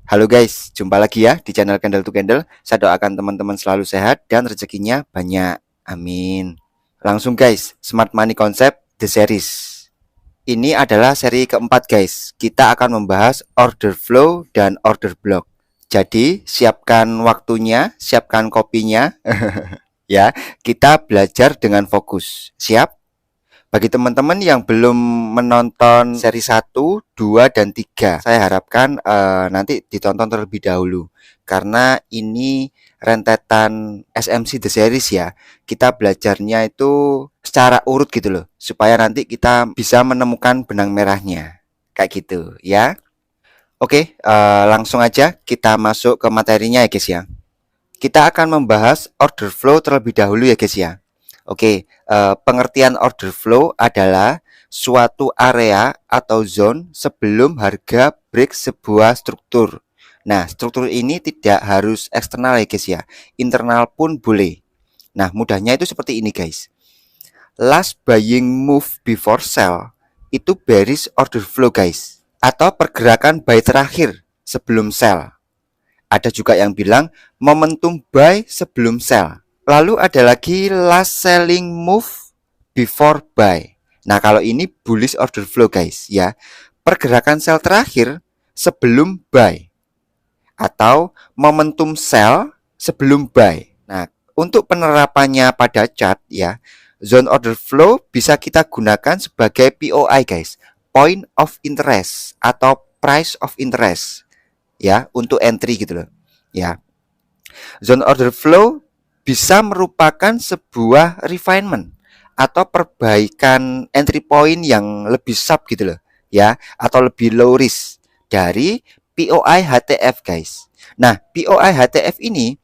Halo guys, jumpa lagi ya di channel Candle to Candle. Saya doakan teman-teman selalu sehat dan rezekinya banyak. Amin. Langsung guys, Smart Money Concept The Series. Ini adalah seri keempat guys. Kita akan membahas order flow dan order block. Jadi, siapkan waktunya, siapkan kopinya. Ya, kita belajar dengan fokus. Siap? Bagi teman-teman yang belum menonton seri 1, 2, dan 3, saya harapkan nanti ditonton terlebih dahulu. Karena ini rentetan SMC The Series ya. Kita belajarnya itu secara urut gitu loh. Supaya nanti kita bisa menemukan benang merahnya. Kayak gitu ya. Oke, langsung aja kita masuk ke materinya ya guys ya. Kita akan membahas order flow terlebih dahulu ya guys ya. Oke, pengertian order flow adalah suatu area atau zone sebelum harga break sebuah struktur. Nah, struktur ini tidak harus eksternal ya guys ya, internal pun boleh. Nah, mudahnya itu seperti ini guys. Last buying move before sell itu bearish order flow guys, atau pergerakan buy terakhir sebelum sell. Ada juga yang bilang momentum buy sebelum sell. Lalu ada lagi last selling move before buy. Nah, kalau ini bullish order flow guys ya. Pergerakan sell terakhir sebelum buy atau momentum sell sebelum buy. Nah, untuk penerapannya pada chart ya, zone order flow bisa kita gunakan sebagai POI guys, point of interest atau price of interest ya, untuk entry gitu loh. Ya. Zone order flow bisa merupakan sebuah refinement atau perbaikan entry point yang lebih sub gitu loh ya, atau lebih low risk dari POI HTF guys. Nah, POI HTF ini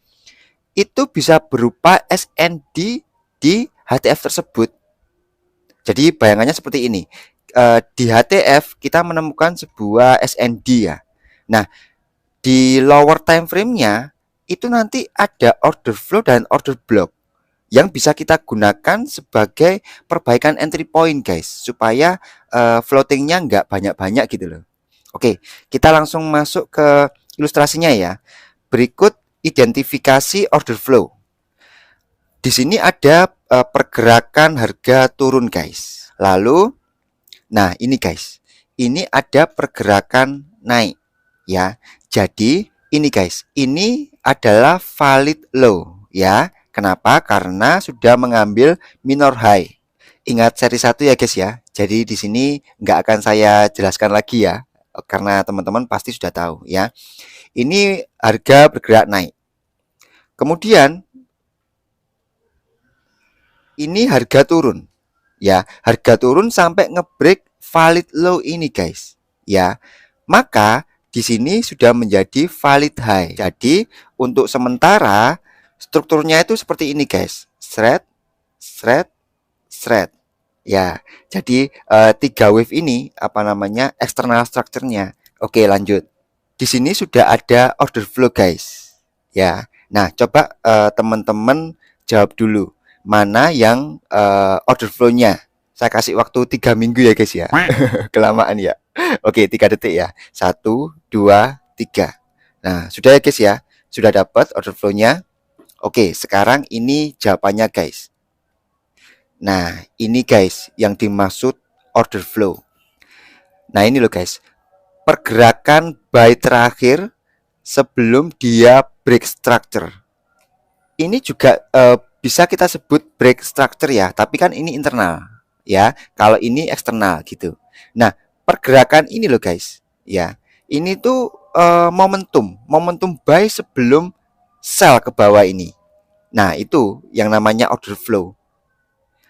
itu bisa berupa SND di HTF tersebut. Jadi bayangannya seperti ini. Di HTF kita menemukan sebuah SND ya. Nah, di lower time frame-nya itu nanti ada order flow dan order block yang bisa kita gunakan sebagai perbaikan entry point guys, supaya floatingnya nggak banyak-banyak gitu loh. Oke, kita langsung masuk ke ilustrasinya ya. Berikut identifikasi order flow. Di sini ada pergerakan harga turun guys. Lalu, nah ini guys, ini ada pergerakan naik ya. Jadi ini guys, ini adalah valid low ya. Kenapa? Karena sudah mengambil minor high. Ingat seri 1 ya guys ya. Jadi di sini nggak akan saya jelaskan lagi ya, karena teman-teman pasti sudah tahu ya. Ini harga bergerak naik. Kemudian ini harga turun ya. Harga turun sampai ngebreak valid low ini guys ya. Maka di sini sudah menjadi valid high. Jadi untuk sementara strukturnya itu seperti ini guys. Thread, thread, thread. Ya, jadi 3 wave ini apa namanya external structure-nya. Oke, lanjut. Di sini sudah ada order flow guys. Ya. Nah, coba teman-teman jawab dulu. Mana yang order flow-nya? Saya kasih waktu 3 minggu ya guys ya. Kelamaan ya. Oke, 3 detik ya. 1, 2, 3. Nah, sudah ya guys ya. Sudah dapat order flow-nya. Oke, sekarang ini jawabannya guys. Nah, ini guys yang dimaksud order flow. Nah, ini loh guys. Pergerakan buy terakhir sebelum dia break structure. Ini juga bisa kita sebut break structure ya, tapi kan ini internal ya. Kalau ini eksternal gitu. Nah, pergerakan ini loh guys, ya. Ini tuh momentum buy sebelum sell ke bawah ini. Nah, itu yang namanya order flow.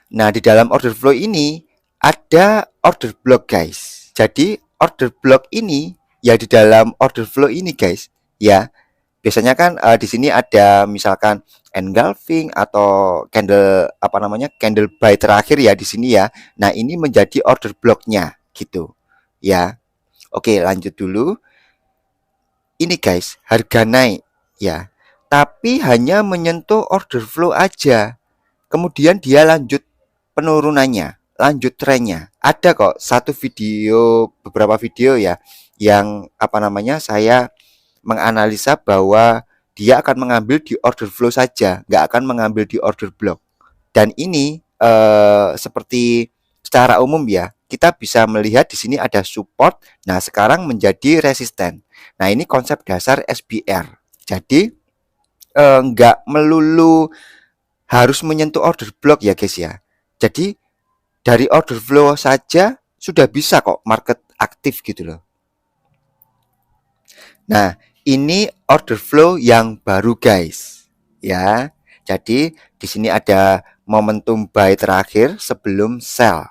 Nah, di dalam order flow ini ada order block guys. Jadi, order block ini ya di dalam order flow ini guys, ya. Biasanya kan di sini ada misalkan engulfing atau candle apa namanya? Candle buy terakhir ya di sini ya. Nah, ini menjadi order blocknya gitu. Ya. Oke, lanjut dulu. Ini guys, harga naik ya. Tapi hanya menyentuh order flow aja. Kemudian dia lanjut penurunannya, lanjut trennya. Ada kok satu video, beberapa video ya yang apa namanya? Saya menganalisa bahwa dia akan mengambil di order flow saja, nggak akan mengambil di order block. Dan ini seperti secara umum ya, kita bisa melihat di sini ada support. Nah, sekarang menjadi resisten. Nah, ini konsep dasar SBR. Jadi nggak melulu harus menyentuh order block ya guys ya. Jadi dari order flow saja sudah bisa kok market aktif gitu loh. Nah, ini order flow yang baru guys. Ya. Jadi di sini ada momentum buy terakhir sebelum sell.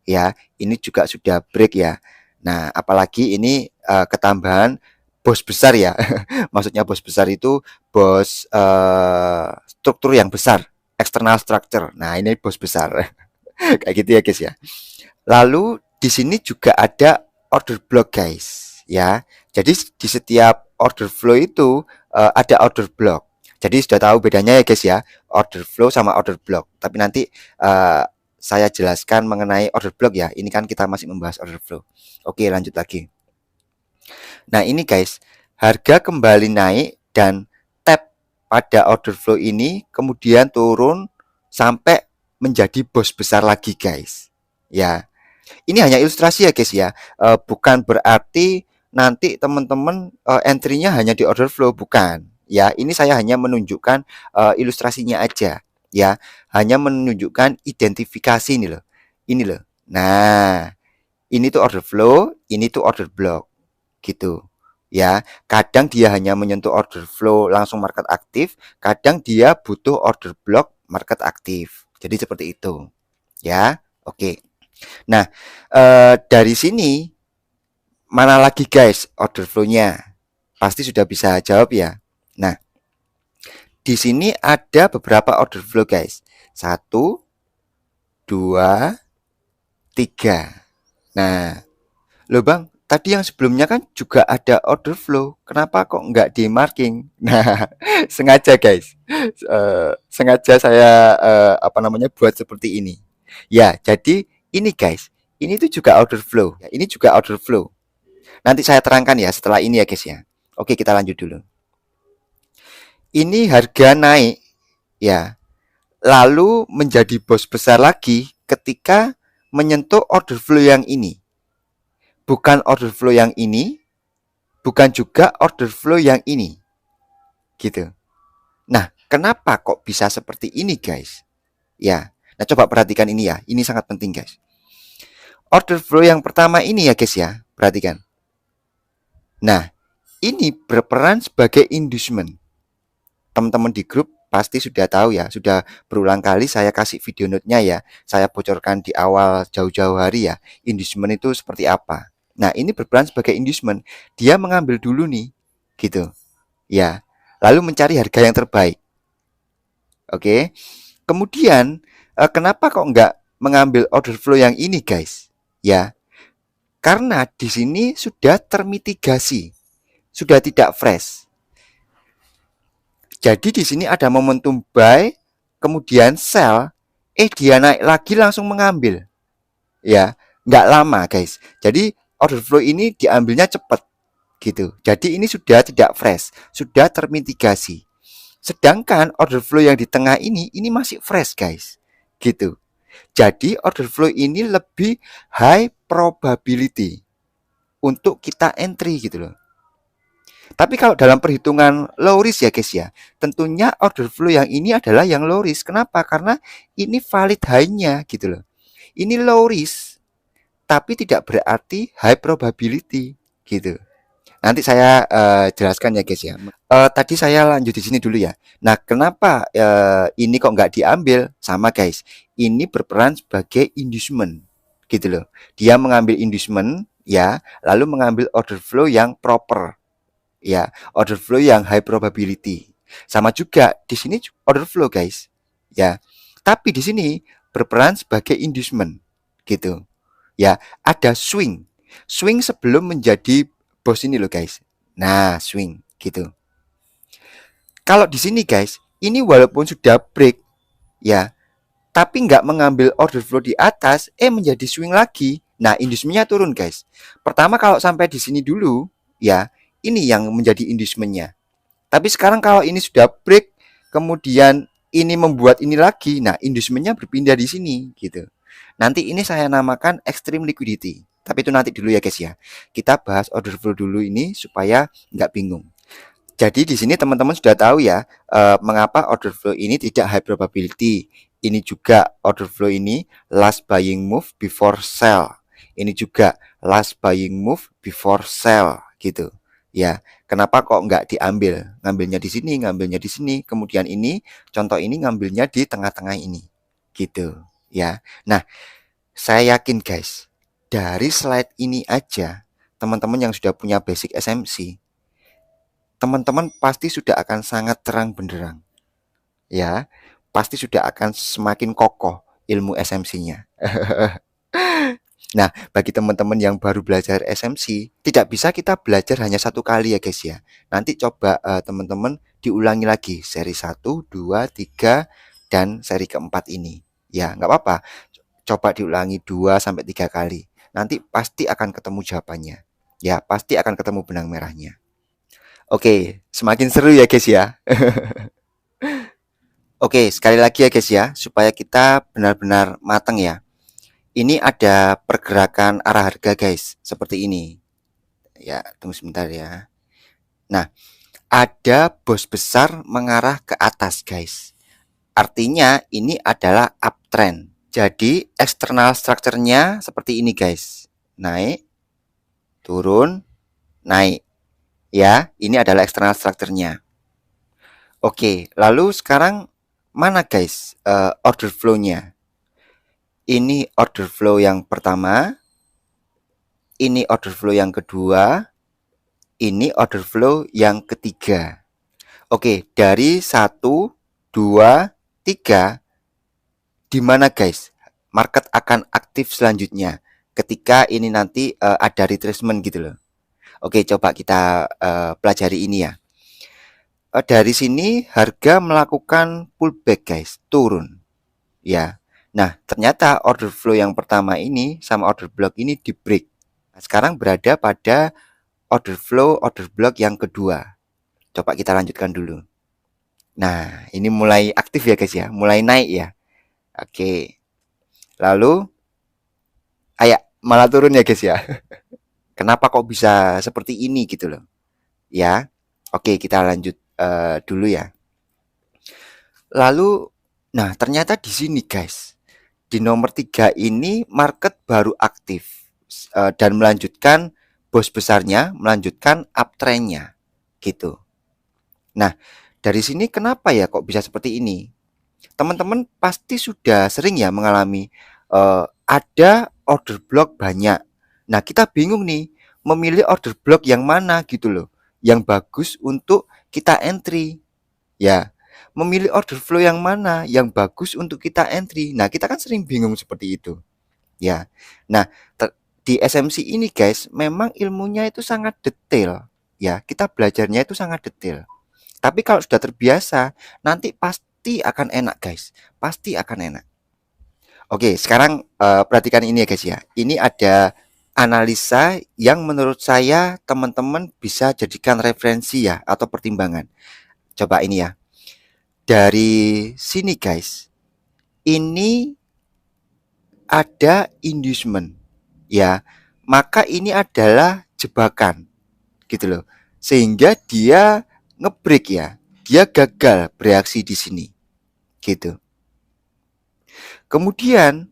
Ya, ini juga sudah break ya. Nah, apalagi ini ketambahan bos besar ya. Maksudnya bos besar itu bos struktur yang besar, external structure. Nah, ini bos besar. Kayak gitu ya guys ya. Lalu di sini juga ada order block guys ya. Jadi di setiap order flow itu ada order block. Jadi sudah tahu bedanya ya guys ya, order flow sama order block. Tapi nanti saya jelaskan mengenai order block ya. Ini kan kita masih membahas order flow. Oke, lanjut lagi. Nah, ini guys, harga kembali naik dan tap pada order flow ini kemudian turun sampai menjadi bos besar lagi guys. Ya. Ini hanya ilustrasi ya guys ya. Bukan berarti nanti teman-teman entry-nya hanya di order flow, bukan. Ya, ini saya hanya menunjukkan ilustrasinya aja ya. Hanya menunjukkan identifikasi ini loh. Ini loh. Nah, ini tuh order flow, ini tuh order block gitu. Ya, kadang dia hanya menyentuh order flow langsung market aktif, kadang dia butuh order block market aktif. Jadi seperti itu. Ya. Oke. Nah, dari sini mana lagi guys order flow-nya? Pasti sudah bisa jawab ya. Nah, di sini ada beberapa order flow guys. 1, 2, 3. Nah, loh Bang, tadi yang sebelumnya kan juga ada order flow. Kenapa kok nggak di marking? Nah, sengaja guys. Sengaja saya buat seperti ini. Ya, jadi ini guys, ini tuh juga order flow. Ya, ini juga order flow. Nanti saya terangkan ya setelah ini ya guys ya. Oke, kita lanjut dulu. Ini harga naik ya, lalu menjadi bos besar lagi ketika menyentuh order flow yang ini. Bukan order flow yang ini, bukan juga order flow yang ini. Gitu. Nah, kenapa kok bisa seperti ini guys? Ya, nah coba perhatikan ini ya. Ini sangat penting guys. Order flow yang pertama ini ya guys ya, perhatikan. Nah, ini berperan sebagai inducement. Teman-teman di grup pasti sudah tahu ya, sudah berulang kali saya kasih video note-nya ya. Saya bocorkan di awal jauh-jauh hari ya, inducement itu seperti apa. Nah, ini berperan sebagai inducement. Dia mengambil dulu nih, gitu. Ya, lalu mencari harga yang terbaik. Oke. Kemudian, kenapa kok nggak mengambil order flow yang ini, guys? Ya, karena di sini sudah termitigasi, sudah tidak fresh. Jadi di sini ada momentum buy, kemudian sell, dia naik lagi langsung mengambil. Ya, nggak lama guys. Jadi order flow ini diambilnya cepat gitu. Jadi ini sudah tidak fresh, sudah termitigasi. Sedangkan order flow yang di tengah ini masih fresh guys. Gitu. Jadi order flow ini lebih high probability untuk kita entry gitu loh. Tapi kalau dalam perhitungan low risk ya guys ya, tentunya order flow yang ini adalah yang low risk. Kenapa? Karena ini valid high-nya gitu loh. Ini low risk, tapi tidak berarti high probability gitu. Nanti saya jelaskan ya guys ya. Tadi saya lanjut di sini dulu ya. Nah, kenapa ini kok nggak diambil? Sama guys, ini berperan sebagai inducement gitu loh. Dia mengambil inducement ya, lalu mengambil order flow yang proper. Ya, order flow yang high probability. Sama juga di sini order flow guys. Ya. Tapi di sini berperan sebagai inducement gitu. Ya, ada swing. Swing sebelum menjadi bos ini loh guys. Nah, swing gitu. Kalau di sini guys, ini walaupun sudah break ya, tapi nggak mengambil order flow di atas, menjadi swing lagi. Nah, inducementnya turun guys. Pertama kalau sampai di sini dulu ya, ini yang menjadi inducementnya. Tapi sekarang kalau ini sudah break, kemudian ini membuat ini lagi, nah inducementnya berpindah di sini gitu. Nanti ini saya namakan extreme liquidity. Tapi itu nanti dulu ya guys ya. Kita bahas order flow dulu ini supaya nggak bingung. Jadi di sini teman-teman sudah tahu ya, mengapa order flow ini tidak high probability. Ini juga order flow ini last buying move before sell. Ini juga last buying move before sell gitu. Ya, kenapa kok nggak diambil? Ngambilnya di sini, ngambilnya di sini. Kemudian ini, contoh ini ngambilnya di tengah-tengah ini. Gitu, ya. Nah, saya yakin guys, dari slide ini aja, teman-teman yang sudah punya basic SMC, teman-teman pasti sudah akan sangat terang benderang. Ya, pasti sudah akan semakin kokoh ilmu SMC-nya. Nah, bagi teman-teman yang baru belajar SMC, tidak bisa kita belajar hanya satu kali ya guys ya. Nanti coba teman-teman diulangi lagi seri 1, 2, 3, dan seri keempat ini. Ya, nggak apa-apa. Coba diulangi 2 sampai 3 kali. Nanti pasti akan ketemu jawabannya. Ya, pasti akan ketemu benang merahnya. Oke, semakin seru ya guys ya. Oke, sekali lagi ya guys ya, supaya kita benar-benar matang ya. Ini ada pergerakan arah harga guys, seperti ini. Ya, tunggu sebentar ya. Nah, ada bos besar mengarah ke atas guys. Artinya ini adalah uptrend. Jadi external structure-nya seperti ini guys. Naik, turun, naik. Ya, ini adalah external structure-nya. Oke, lalu sekarang mana guys order flow-nya? Ini order flow yang pertama, ini order flow yang kedua, ini order flow yang ketiga. Oke, dari 1, 2, 3, di mana guys market akan aktif selanjutnya ketika ini nanti ada retracement gitu loh. Oke, coba kita pelajari ini ya. Dari sini harga melakukan pullback guys, turun ya. Nah, ternyata order flow yang pertama ini sama order block ini di break. Nah, sekarang berada pada order block yang kedua. Coba kita lanjutkan dulu. Nah, ini mulai aktif ya guys ya, mulai naik ya. Oke. Lalu malah turun ya guys ya. Kenapa kok bisa seperti ini gitu loh. Ya. Oke, kita lanjut dulu ya. Lalu nah, ternyata di sini guys. Di nomor 3 ini market baru aktif dan melanjutkan bos besarnya melanjutkan uptrendnya gitu. Nah, dari sini kenapa ya kok bisa seperti ini? Teman-teman pasti sudah sering ya mengalami ada order block banyak. Nah, kita bingung nih memilih order block yang mana gitu loh, yang bagus untuk kita entry. Ya, memilih order flow yang mana yang bagus untuk kita entry. Nah, kita kan sering bingung seperti itu. Ya. Nah, di SMC ini guys, memang ilmunya itu sangat detail. Ya, kita belajarnya itu sangat detail. Tapi kalau sudah terbiasa, nanti pasti akan enak guys. Pasti akan enak. Oke, sekarang perhatikan ini ya guys ya. Ini ada analisa yang menurut saya teman-teman bisa jadikan referensi ya atau pertimbangan. Coba ini ya. Dari sini guys, ini ada inducement ya. Maka ini adalah jebakan gitu loh. Sehingga dia ngebreak ya. Dia gagal bereaksi di sini. Gitu. Kemudian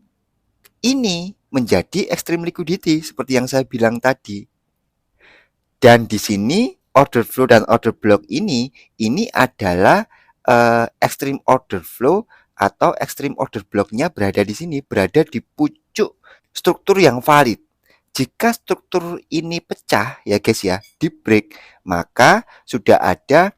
ini menjadi extreme liquidity seperti yang saya bilang tadi. Dan di sini order flow dan order block ini adalah extreme order flow atau extreme order blocknya berada di sini, berada di pucuk struktur yang valid. Jika struktur ini pecah ya guys ya, di break, maka sudah ada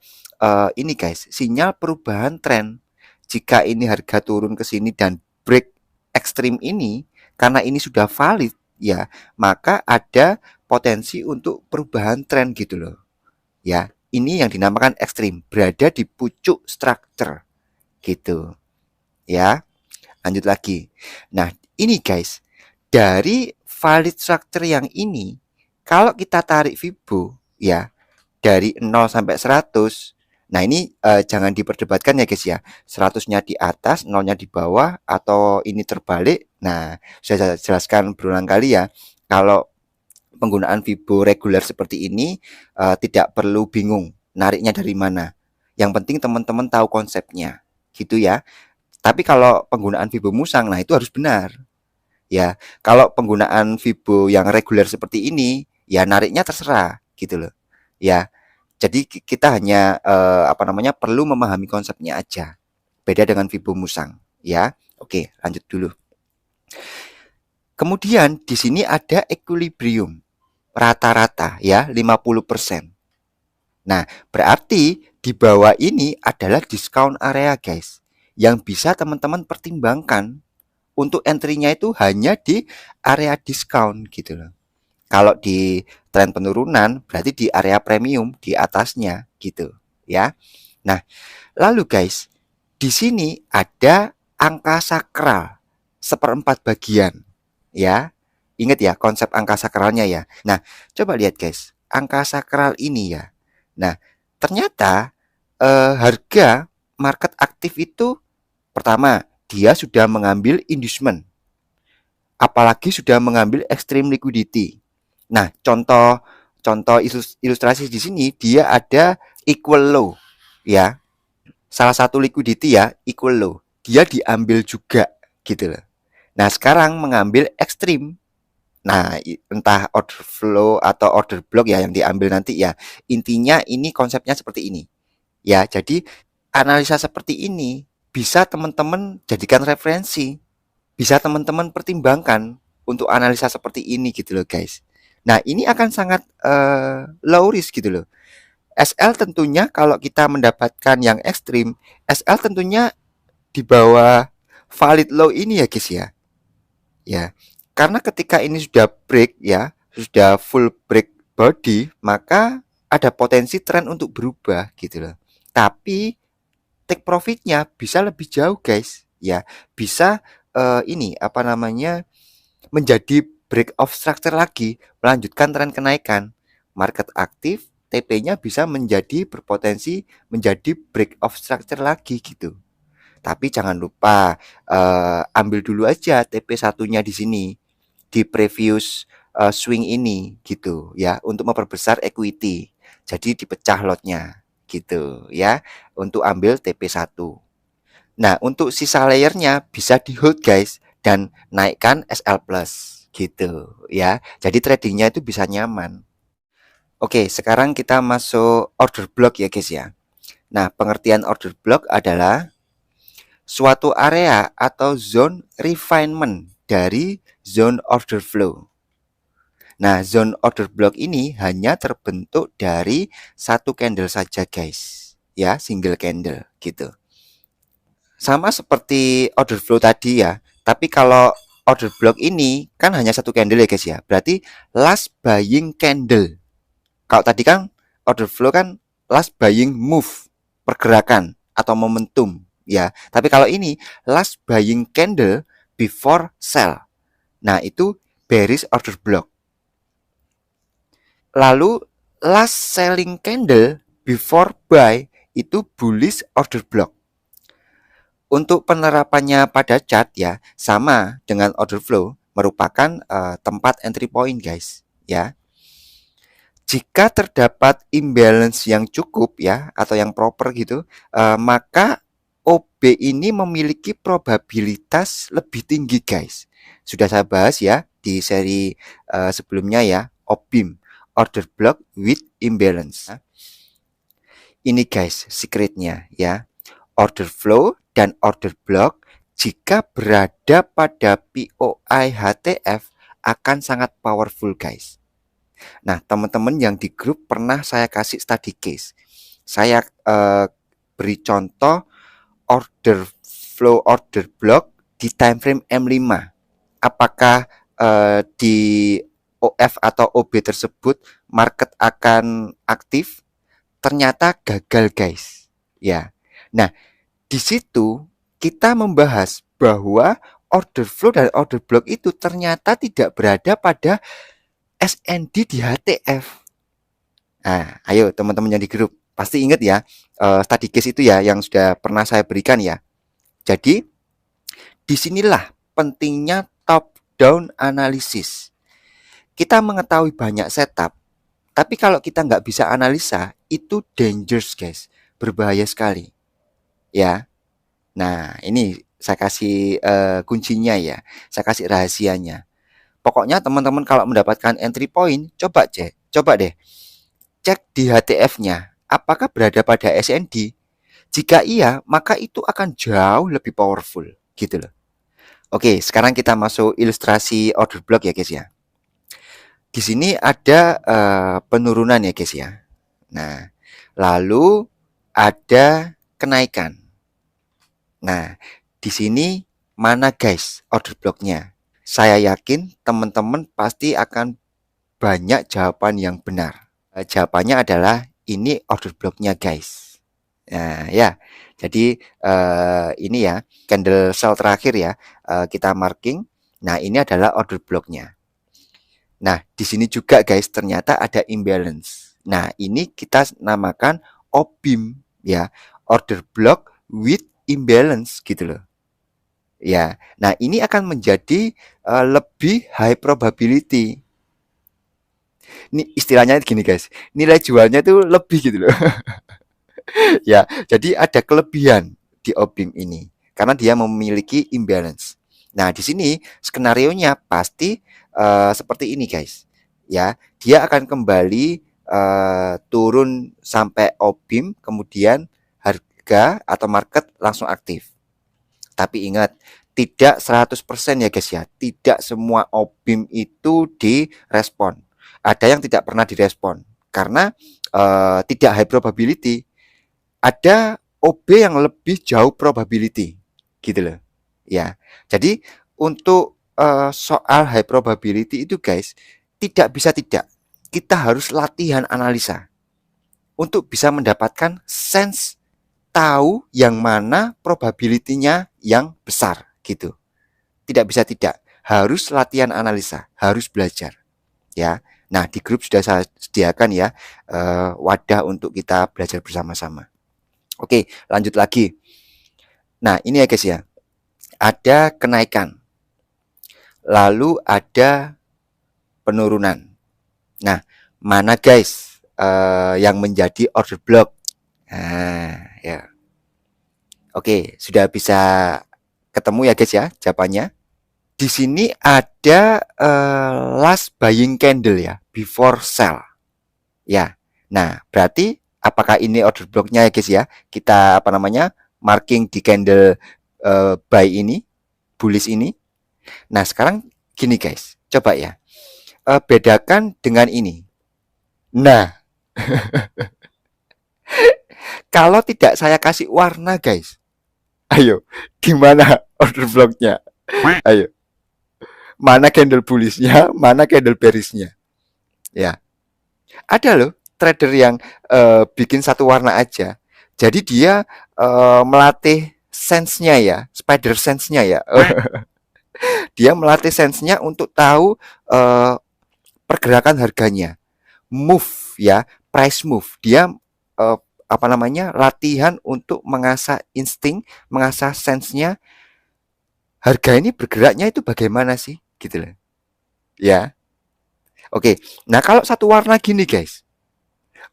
ini guys, sinyal perubahan tren. Jika ini harga turun ke sini dan break ekstrim ini, karena ini sudah valid ya, maka ada potensi untuk perubahan tren gitu loh. Ya, ini yang dinamakan ekstrim, berada di pucuk structure gitu. Ya, lanjut lagi. Nah, ini guys, dari valid structure yang ini, kalau kita tarik Fibo ya, dari 0 sampai 100. Nah, ini jangan diperdebatkan ya guys ya. 100-nya di atas, 0-nya di bawah, atau ini terbalik. Nah, saya jelaskan berulang kali ya. Kalau penggunaan Vibo reguler seperti ini tidak perlu bingung nariknya dari mana. Yang penting teman-teman tahu konsepnya, gitu ya. Tapi kalau penggunaan Vibo Musang, nah itu harus benar. Ya, kalau penggunaan Vibo yang reguler seperti ini, ya nariknya terserah, gitu loh. Ya, jadi kita hanya perlu memahami konsepnya aja. Beda dengan Vibo Musang, ya. Oke, lanjut dulu. Kemudian di sini ada equilibrium rata-rata ya 50%. Nah, berarti di bawah ini adalah discount area guys, yang bisa teman-teman pertimbangkan untuk entry-nya itu hanya di area diskon gitu loh. Kalau di tren penurunan berarti di area premium di atasnya gitu ya. Nah, lalu guys, di sini ada angka sakral seperempat bagian ya. Ingat ya konsep angka sakralnya ya. Nah, coba lihat guys, angka sakral ini ya. Nah, ternyata harga market aktif itu pertama dia sudah mengambil inducement, apalagi sudah mengambil extreme liquidity. Nah, contoh ilustrasi di sini dia ada equal low ya. Salah satu liquidity ya, equal low. Dia diambil juga gitu loh. Nah, sekarang mengambil ekstrim. Nah, entah order flow atau order block ya yang diambil nanti ya. Intinya ini konsepnya seperti ini. Ya, jadi analisa seperti ini bisa teman-teman jadikan referensi. Bisa teman-teman pertimbangkan untuk analisa seperti ini gitu loh, guys. Nah, ini akan sangat low risk gitu loh. SL tentunya kalau kita mendapatkan yang ekstrim, SL tentunya di bawah valid low ini ya guys ya. Ya. Karena ketika ini sudah break ya, sudah full break body, maka ada potensi tren untuk berubah gitu loh. Tapi take profitnya bisa lebih jauh guys. Ya, bisa menjadi break off structure lagi, melanjutkan tren kenaikan. Market aktif, TP-nya bisa menjadi berpotensi menjadi break off structure lagi gitu. Tapi jangan lupa ambil dulu aja TP satunya di sini di previous swing ini gitu ya untuk memperbesar equity. Jadi dipecah lotnya gitu ya untuk ambil TP1. Nah, untuk sisa layernya bisa di hold guys dan naikkan SL plus gitu ya. Jadi tradingnya itu bisa nyaman. Oke, sekarang kita masuk order block ya guys ya. Nah, pengertian order block adalah suatu area atau zone refinement dari zone order flow. Nah, zone order block ini hanya terbentuk dari satu candle saja guys. Ya, single candle gitu. Sama seperti order flow tadi ya. Tapi kalau order block ini kan hanya satu candle ya guys ya. Berarti last buying candle. Kalau tadi kan order flow kan last buying move, pergerakan atau momentum ya. Tapi kalau ini last buying candle before sell. Nah, itu bearish order block. Lalu last selling candle before buy itu bullish order block. Untuk penerapannya pada chart ya sama dengan order flow, merupakan tempat entry point guys ya. Jika terdapat imbalance yang cukup ya atau yang proper gitu, maka OB ini memiliki probabilitas lebih tinggi guys. Sudah saya bahas ya di seri sebelumnya ya, OBIM, order block with imbalance. Ini guys secretnya ya. Order flow dan order block jika berada pada POI HTF akan sangat powerful guys. Nah, teman-teman yang di grup pernah saya kasih study case. Saya beri contoh order flow order block di time frame M5. Apakah di OF atau OB tersebut market akan aktif? Ternyata gagal guys. Ya. Nah, di situ kita membahas bahwa order flow dan order block itu ternyata tidak berada pada SND di HTF. Nah, ayo teman-teman yang di grup pasti ingat ya, study case itu ya yang sudah pernah saya berikan ya. Jadi disinilah pentingnya top down analysis. Kita mengetahui banyak setup, tapi kalau kita nggak bisa analisa, itu dangerous guys, berbahaya sekali. Ya, nah ini saya kasih kuncinya ya, saya kasih rahasianya. Pokoknya teman-teman kalau mendapatkan entry point, coba deh cek di HTF-nya, apakah berada pada SND. Jika iya, maka itu akan jauh lebih powerful, gitu loh. Oke, sekarang kita masuk ilustrasi order block ya guys ya. Di sini ada penurunan ya guys ya. Nah, lalu ada kenaikan. Nah, di sini mana guys order blocknya? Saya yakin teman-teman pasti akan banyak jawaban yang benar. Jawabannya adalah ini order blocknya guys. Nah, ya. Jadi ini ya candle sell terakhir ya, kita marking. Nah, ini adalah order blocknya. Nah, di sini juga guys ternyata ada imbalance. Nah, ini kita namakan OBIM ya, order block with imbalance gitu loh. Ya. Nah, ini akan menjadi lebih high probability. Ini istilahnya gini guys, nilai jualnya tuh lebih gitu loh. Ya, jadi ada kelebihan di OBIM ini karena dia memiliki imbalance. Nah, di sini skenarionya pasti seperti ini, guys. Ya, dia akan kembali turun sampai OBIM, kemudian harga atau market langsung aktif. Tapi ingat, tidak 100% ya, guys ya. Tidak semua OBIM itu direspon. Ada yang tidak pernah direspon karena tidak high probability, ada OB yang lebih jauh probability gitu loh ya. Jadi untuk soal high probability itu guys, tidak bisa tidak, kita harus latihan analisa untuk bisa mendapatkan sense, tahu yang mana probability-nya yang besar gitu. Tidak bisa tidak, harus latihan analisa, harus belajar ya. Nah, di grup sudah saya sediakan ya wadah untuk kita belajar bersama-sama. Oke, lanjut lagi. Nah, ini ya guys ya. Ada kenaikan. Lalu ada penurunan. Nah, mana guys yang menjadi order block? Nah, ya. Oke, sudah bisa ketemu ya guys ya jawabannya. Di sini ada last buying candle ya, before sell. Ya. Nah, berarti apakah ini order blocknya ya guys ya? Kita apa namanya? Marking di candle buy ini, bullish ini. Nah, sekarang gini guys, coba ya. Bedakan dengan ini. Nah, kalau tidak saya kasih warna guys. Ayo, di mana order blocknya? Ayo. Mana candle bullishnya, mana candle bearishnya? Ya. Ada loh trader yang bikin satu warna aja. Jadi dia melatih sense-nya ya, spider sense-nya ya. Dia melatih sense-nya untuk tahu pergerakan harganya, move ya, price move. Dia apa namanya, latihan untuk mengasah insting, mengasah sense-nya. Harga ini bergeraknya itu bagaimana sih, gitu loh. Ya, oke. Nah kalau satu warna gini guys,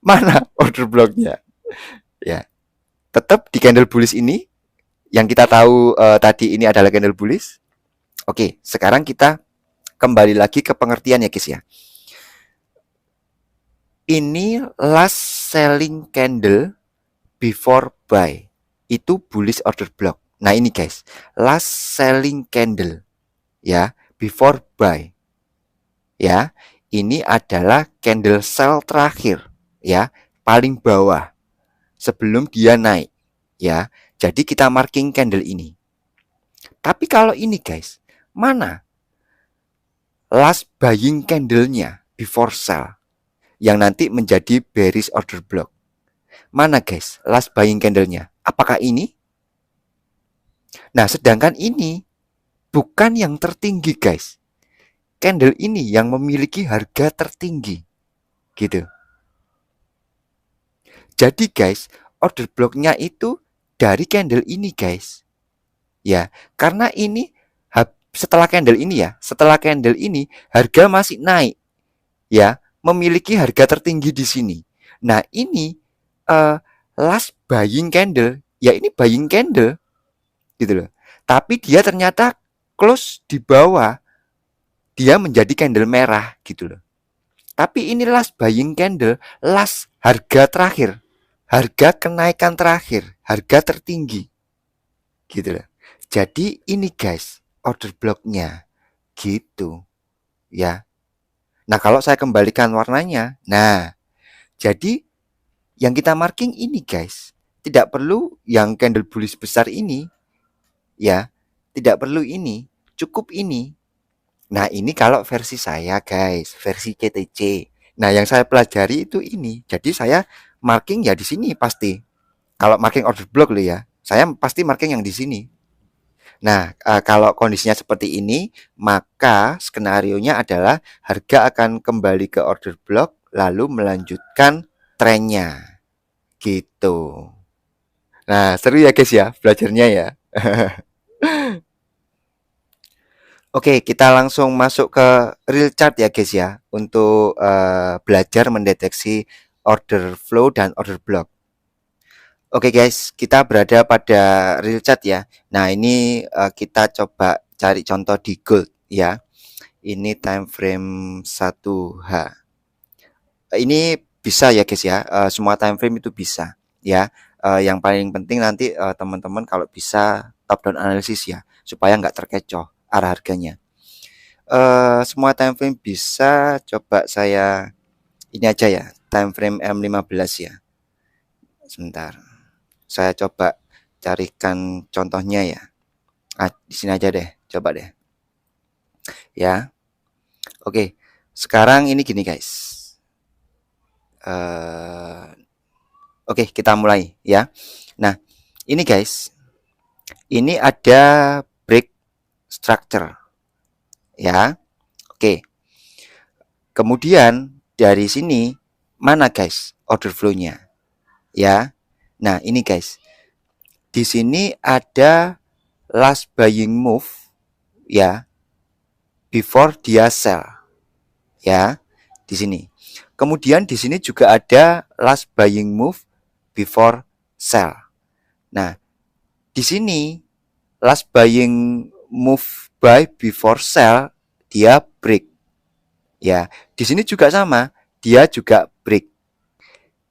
mana order blocknya? Ya, tetap di candle bullish ini, yang kita tahu tadi ini adalah candle bullish. Oke, sekarang kita kembali lagi ke pengertian ya guys ya. Ini last selling candle before buy. Itu bullish order block. Nah ini guys, last selling candle ya, before buy. Ya, ini adalah candle sell terakhir ya, paling bawah sebelum dia naik ya. Jadi kita marking candle ini. Tapi kalau ini guys, mana last buying candle-nya before sell yang nanti menjadi bearish order block? Mana guys last buying candle-nya? Apakah ini? Nah, sedangkan ini bukan yang tertinggi guys. Candle ini yang memiliki harga tertinggi. Gitu. Jadi guys, order blocknya itu dari candle ini guys. Ya, karena ini setelah candle ini ya, setelah candle ini harga masih naik ya, memiliki harga tertinggi di sini. Nah, ini uh, last buying candle, ya ini buying candle gitu loh. Tapi dia ternyata close di bawah, dia menjadi candle merah gitu loh. Tapi ini last buying candle, last harga terakhir, harga kenaikan terakhir, harga tertinggi gitu loh. Jadi ini guys, order blocknya gitu ya. Nah, kalau saya kembalikan warnanya, nah jadi yang kita marking ini guys, tidak perlu yang candle bullish besar ini ya, tidak perlu ini, cukup ini. Nah, ini kalau versi saya guys, versi CTC. Nah, yang saya pelajari itu ini. Jadi saya marking ya di sini pasti. Kalau marking order block loh ya, saya pasti marking yang di sini. Nah, kalau kondisinya seperti ini, maka skenarionya adalah harga akan kembali ke order block lalu melanjutkan trennya gitu. Nah, seru ya guys ya belajarnya ya. Oke, kita langsung masuk ke real chart ya guys ya untuk belajar mendeteksi order flow dan order block. Oke guys, kita berada pada real chart ya. Nah, ini kita coba cari contoh di gold ya. Ini time frame 1H. Ini bisa ya guys ya, semua time frame itu bisa ya. Yang paling penting nanti teman-teman kalau bisa top down analysis ya, supaya nggak terkecoh arah harganya. Semua time frame bisa, coba saya ini aja ya, time frame M15 ya. Sebentar, saya coba carikan contohnya ya. Di sini aja deh, coba deh ya. Oke, sekarang ini gini guys. Oke, kita mulai ya. Nah, ini guys, ini ada break structure ya. Oke. Kemudian dari sini mana guys order flow-nya? Ya. Nah, ini guys. Di sini ada last buying move ya before dia sell. Ya. Di sini. Kemudian di sini juga ada last buying move before sell. Nah, di sini last buying move buy before sell dia break. Ya, di sini juga sama, dia juga break.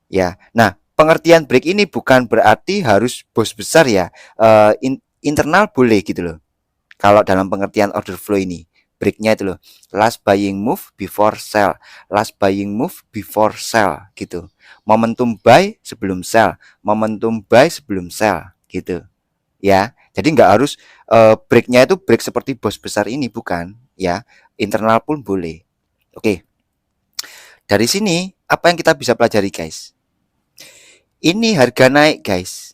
Ya. Nah, pengertian break ini bukan berarti harus bos besar ya. Internal boleh gitu loh. Kalau dalam pengertian order flow ini, breaknya itu loh. Last buying move before sell, last buying move before sell gitu. Momentum buy sebelum sell, momentum buy sebelum sell gitu. Ya, jadi nggak harus breaknya itu break seperti bos besar ini bukan ya. Internal pun boleh. Oke. Dari sini apa yang kita bisa pelajari guys? Ini harga naik guys.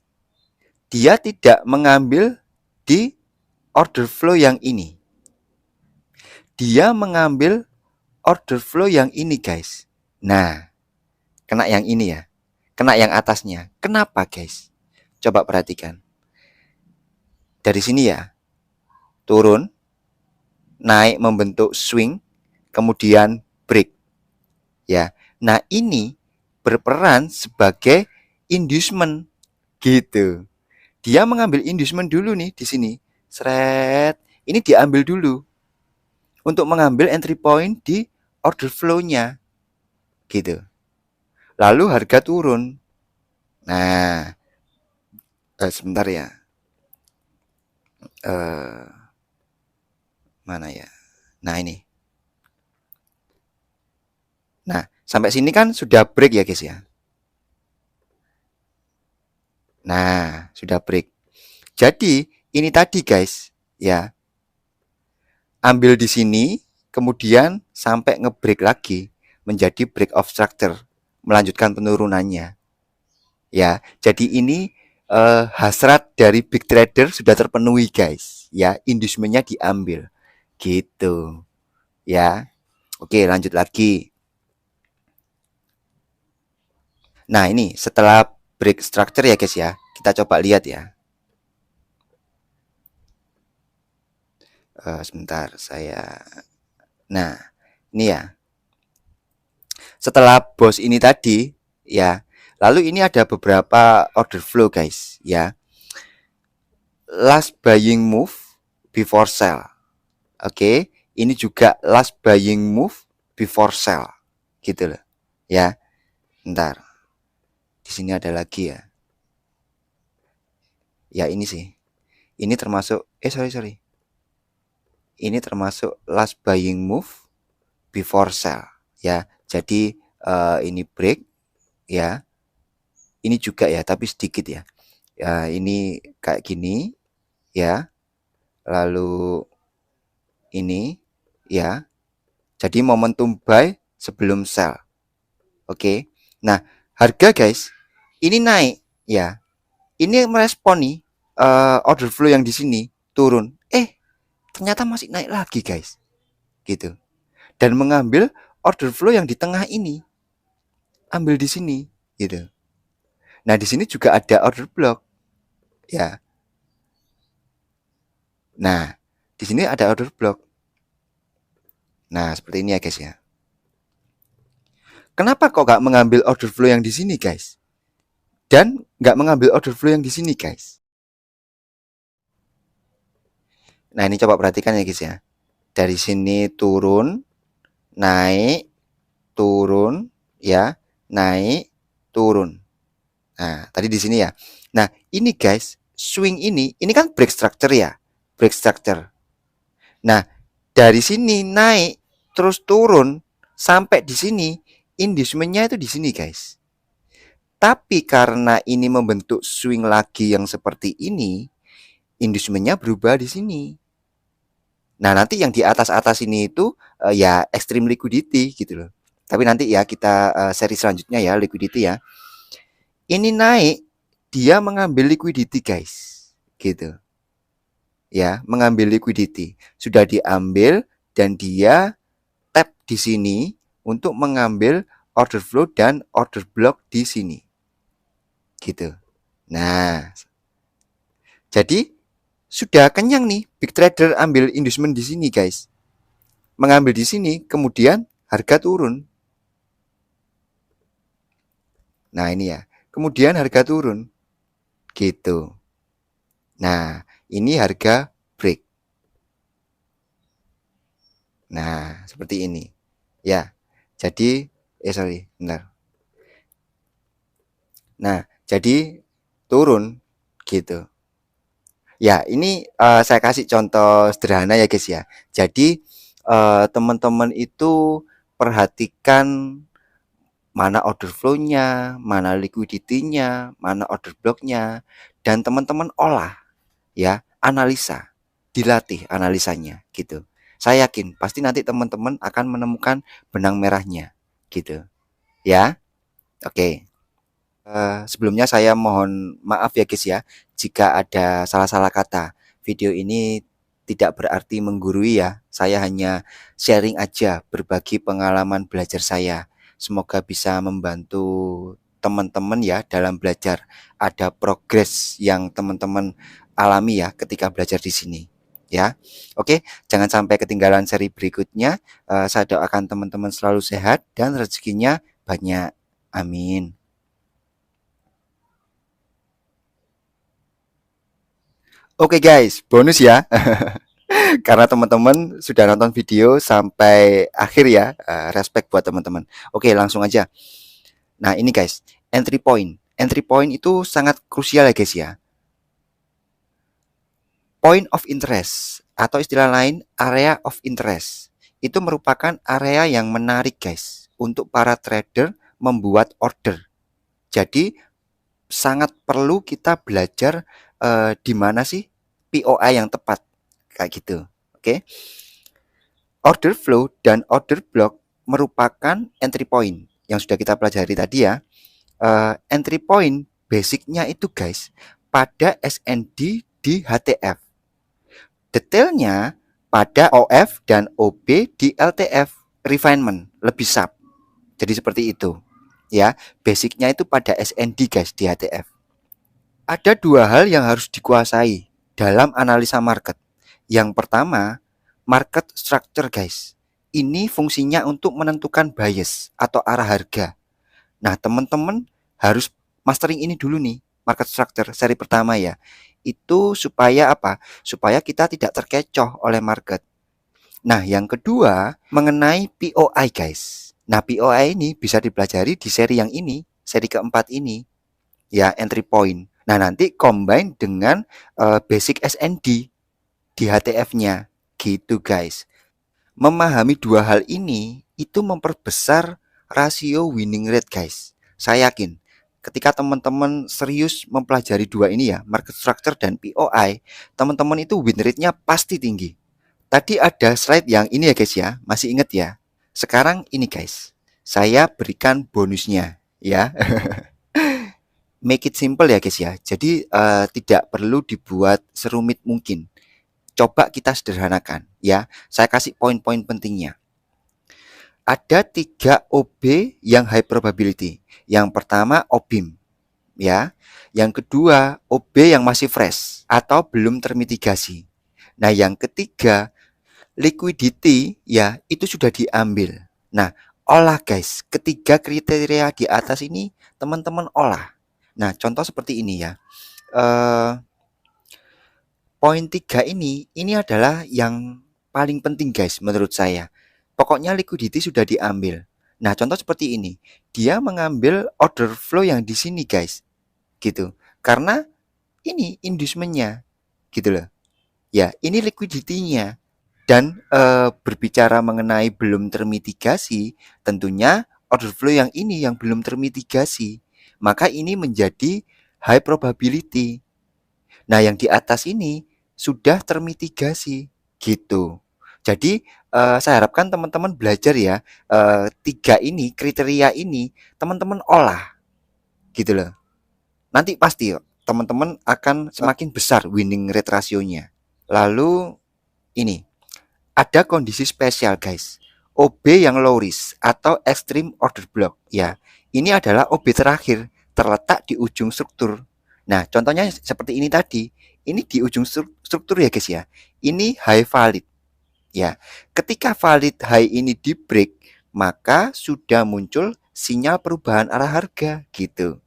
Dia tidak mengambil di order flow yang ini. Dia mengambil order flow yang ini guys. Nah, kena yang ini ya. Kena yang atasnya. Kenapa guys? Coba perhatikan. Dari sini ya. Turun, naik membentuk swing, kemudian break. Ya. Nah, ini berperan sebagai inducement gitu. Dia mengambil inducement dulu nih di sini. Seret. Ini diambil dulu untuk mengambil entry point di order flow-nya gitu. Lalu harga turun. Nah, sebentar ya. Mana ya? Nah, ini. Nah, sampai sini kan sudah break ya, guys ya. Nah, sudah break. Jadi, ini tadi, guys, ya. Ambil di sini, kemudian sampai ngebreak lagi menjadi break of structure, melanjutkan penurunannya. Ya, jadi ini hasrat dari big trader sudah terpenuhi, guys. Ya, inducementnya diambil. Gitu. Ya. Oke, lanjut lagi. Nah, ini setelah break structure ya guys ya. Kita coba lihat ya. Sebentar saya. Nah, ini ya. Setelah bos ini tadi ya. Lalu ini ada beberapa order flow guys ya. Last buying move before sell. Oke, ini juga last buying move before sell. Gitu loh. Ya. Bentar. Di sini ada lagi ya. Ya ini sih. Ini termasuk sorry. Ini termasuk last buying move before sell ya. Jadi ini break ya. Ini juga ya, tapi sedikit ya. Ya, ini kayak gini ya. Lalu ini ya. Jadi momentum buy sebelum sell. Oke. Nah, harga guys, ini naik ya. Ini merespon nih order flow yang di sini turun. Ternyata masih naik lagi guys. Gitu. Dan mengambil order flow yang di tengah ini. Ambil di sini gitu. Nah, di sini juga ada order block ya. Nah, di sini ada order block. Nah, seperti ini ya guys ya. Kenapa kok nggak mengambil order flow yang di sini guys? Dan nggak mengambil order flow yang di sini guys? Nah, ini coba perhatikan ya guys ya. Dari sini turun, naik, turun, ya, naik, turun. Nah, tadi di sini ya. Nah, ini guys, swing ini kan break structure ya, break structure. Nah, dari sini naik, terus turun, sampai di sini, inducementnya itu di sini guys. Tapi karena ini membentuk swing lagi yang seperti ini, inducementnya berubah di sini. Nah, nanti yang di atas-atas ini itu ya extreme liquidity gitu loh. Tapi nanti ya kita seri selanjutnya ya liquidity ya. Ini naik, dia mengambil liquidity guys. Gitu. Ya, mengambil liquidity. Sudah diambil dan dia tap di sini untuk mengambil order flow dan order block di sini. Gitu. Nah, jadi sudah kenyang nih big trader ambil inducement di sini guys. Mengambil di sini, kemudian harga turun. Nah, ini ya. Kemudian harga turun. Gitu. Nah, ini harga break. Nah, seperti ini. Ya. Jadi sorry, bentar. Nah, jadi turun gitu. Ya, ini saya kasih contoh sederhana ya guys ya. Jadi teman-teman itu perhatikan mana order flow-nya, mana liquidity-nya, mana order block-nya, dan teman-teman olah ya, analisa, dilatih analisanya gitu. Saya yakin pasti nanti teman-teman akan menemukan benang merahnya gitu ya. Oke. Sebelumnya saya mohon maaf ya guys ya, jika ada salah-salah kata. Video ini tidak berarti menggurui ya, saya hanya sharing aja, berbagi pengalaman belajar saya. Semoga bisa membantu teman-teman ya dalam belajar. Ada progres yang teman-teman alami ya ketika belajar di sini. Ya, oke, jangan sampai ketinggalan seri berikutnya. Saya doakan teman-teman selalu sehat dan rezekinya banyak. Amin. Oke guys, bonus ya. Karena teman-teman sudah nonton video sampai akhir ya. Respect buat teman-teman. Oke, langsung aja. Nah, ini guys, entry point. Entry point itu sangat krusial ya guys ya. Point of interest atau istilah lain area of interest. Itu merupakan area yang menarik guys untuk para trader membuat order. Jadi sangat perlu kita belajar di mana sih POI yang tepat kayak gitu. Oke. Order flow dan order block merupakan entry point yang sudah kita pelajari tadi ya. Entry point basicnya itu guys pada SND di HTF. Detailnya pada OF dan OB di LTF refinement lebih sharp. Jadi seperti itu. ya. Basicnya itu pada SND guys di HTF. Ada dua hal yang harus dikuasai dalam analisa market. Yang pertama, market structure guys. Ini fungsinya untuk menentukan bias atau arah harga. Nah, teman-teman harus mastering ini dulu nih, market structure seri pertama ya. Itu supaya apa? Supaya kita tidak terkecoh oleh market. Nah, yang kedua mengenai POI guys. Nah, POI ini bisa dipelajari di seri yang ini, seri keempat ini, ya, entry point. Nah, nanti combine dengan basic SND di HTF-nya, gitu guys. Memahami dua hal ini itu memperbesar rasio winning rate guys. Saya yakin ketika teman-teman serius mempelajari dua ini ya, market structure dan POI, teman-teman itu win rate-nya pasti tinggi. Tadi ada slide yang ini ya guys ya, masih ingat ya? Sekarang ini guys, saya berikan bonusnya ya. Make it simple ya guys ya. Jadi tidak perlu dibuat serumit mungkin. Coba kita sederhanakan ya. Saya kasih poin-poin pentingnya. Ada 3 OB yang high probability. Yang pertama OBIM ya. Yang kedua OB yang masih fresh atau belum termitigasi. Nah, yang ketiga liquidity ya itu sudah diambil. Nah, olah guys. Ketiga kriteria di atas ini teman-teman olah. Nah, contoh seperti ini ya. Poin 3 ini adalah yang paling penting guys menurut saya. Pokoknya liquidity sudah diambil. Nah, contoh seperti ini. Dia mengambil order flow yang di sini guys. Gitu. Karena ini inducementnya. Gitu loh. Ya, ini liquidity-nya. Dan berbicara mengenai belum termitigasi, tentunya order flow yang ini yang belum termitigasi. Maka ini menjadi high probability. Nah, yang di atas ini sudah termitigasi gitu. Jadi saya harapkan teman-teman belajar ya, 3 ini kriteria ini teman-teman olah gitu loh. Nanti pasti teman-teman akan semakin besar winning rate rasionya. Lalu ini ada kondisi spesial guys. OB yang low risk atau extreme order block ya. Ini adalah OB terakhir terletak di ujung struktur. Nah, contohnya seperti ini tadi. Ini di ujung struktur ya guys ya. Ini high valid ya. Ketika valid high ini di break, maka sudah muncul sinyal perubahan arah harga gitu.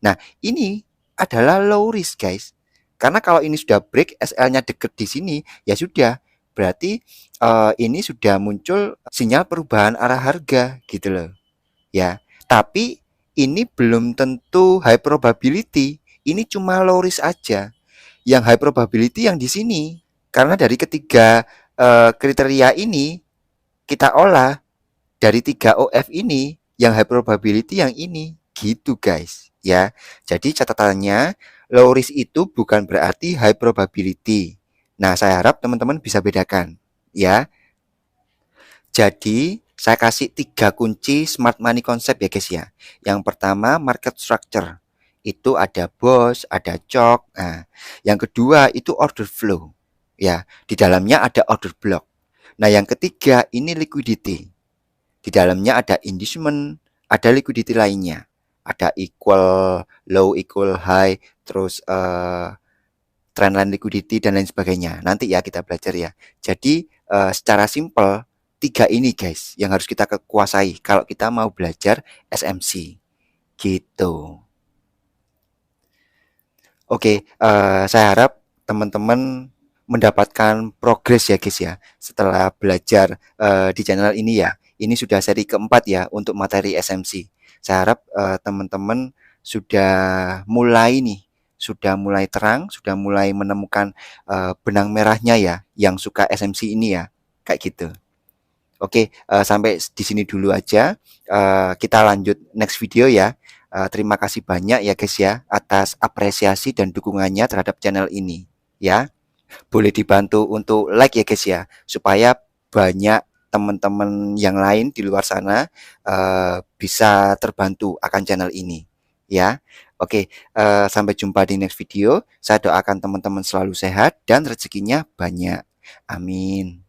Nah, ini adalah low risk guys. Karena kalau ini sudah break, SL-nya deket di sini, ya sudah. Berarti ini sudah muncul sinyal perubahan arah harga gitu loh. Ya. Tapi ini belum tentu high probability. Ini cuma low risk aja. Yang high probability yang di sini. Karena dari ketiga kriteria ini kita olah dari 3 OF ini yang high probability yang ini gitu guys ya. Jadi catatannya low risk itu bukan berarti high probability. Nah, saya harap teman-teman bisa bedakan ya. Jadi saya kasih 3 kunci smart money concept ya guys ya. Yang pertama market structure. Itu ada BOS, ada CHOC. Nah, yang kedua itu order flow. Ya, di dalamnya ada order block. Nah, yang ketiga ini liquidity. Di dalamnya ada inducement, ada liquidity lainnya. Ada equal low, equal high, terus trendline liquidity dan lain sebagainya. Nanti ya kita belajar ya. Jadi secara simpel 3 ini guys yang harus kita kuasai kalau kita mau belajar SMC. Gitu. Oke, saya harap teman-teman mendapatkan progres ya guys ya setelah belajar di channel ini ya. Ini sudah seri keempat ya untuk materi SMC. Saya harap teman-teman sudah mulai nih, sudah mulai terang, sudah mulai menemukan benang merahnya ya yang suka SMC ini ya, kayak gitu. Oke, sampai di sini dulu aja. Kita lanjut next video ya. Terima kasih banyak ya guys ya atas apresiasi dan dukungannya terhadap channel ini ya. Boleh dibantu untuk like ya guys ya supaya banyak teman-teman yang lain di luar sana bisa terbantu akan channel ini ya. Oke, sampai jumpa di next video. Saya doakan teman-teman selalu sehat dan rezekinya banyak. Amin.